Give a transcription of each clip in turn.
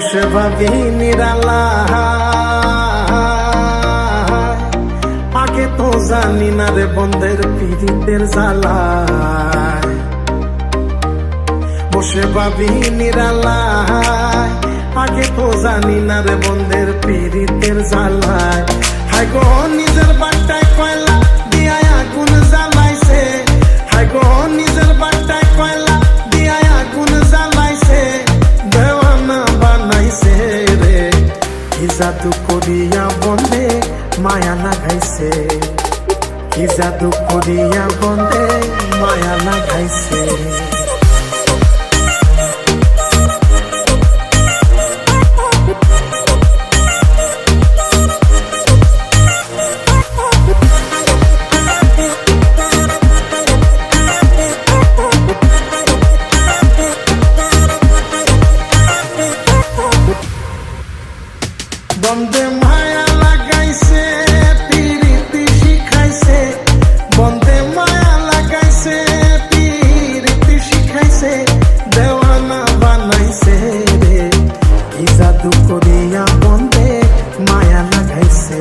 বসে ভাবি নিরালা, আগে তো জানি না রে বন্ধের পীড়িতের জ্বালা। বসে ভাবি নিরালা, আগে তো জানি না রে বন্ধের পীড়িতের জ্বালায়। হাই গো নিজের বাটায় কয়লা দিয়া আগুন জ্বালাইছে, হাই গো নিজের বাটায় কয়লা দিয়া আগুন জ্বালাইছে, দেওয়ানা বানাইছে রে। কি জাদু করিয়া বন্ধে মায়া লাগাইছে, কি জাদু করিয়া বন্ধে মায়া লাগাইছে। বন্ধে মায়া লাগাইছে, পীড়িতি শিখাইছে, বন্ধে মায়া লাগাইছে, পীড়িতি শিখাইছে, দেওয়ানা বানাইছে রে। কি জাদু করিয়া বন্ধে মায়া লাগাইছে,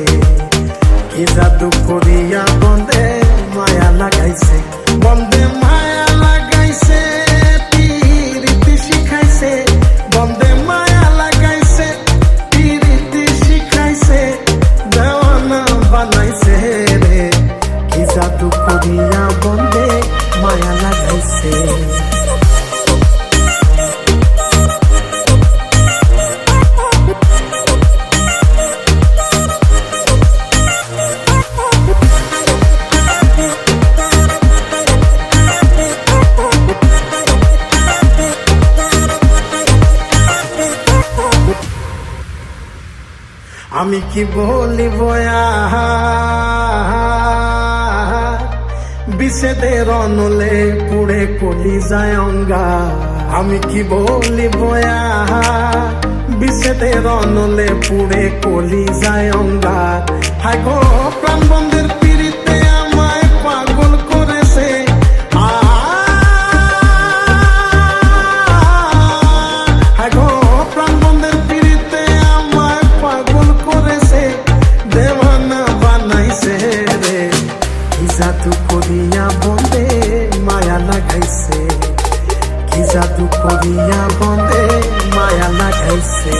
কি জাদু করিয়া বন্ধে মায়া লাগাইছে। বন্ধে মায়া লাগাইছে, পীড়িতি শিখাইছে, বন্ধে মায়া লাগাইছে, পীড়িতি শিখাইছে, দেওয়ানা বানাইছে রে। কি জাদু করিয়া বন্ধে মায়া লাগাইছে। আমি কি বলিব বিষেদের অনলে পুড়ে কলি যায় অঙ্গা। আমি কি বলিব বিষেদের অনলে পুড়ে কলি যায় অঙ্গা। হাই গো প্রাণ বন্ধের পীড়িতে আমায় পাগল করেছে, হাই গো প্রাণ বন্ধের পীড়িতে আমায় পাগল করেছে, দেওয়ানা বানাইছে রে। কি জাদু করিয়া বন্ধে মায়া লাগাইছে, কি জাদু করিয়া বন্ধে মায়া লাগাইছে।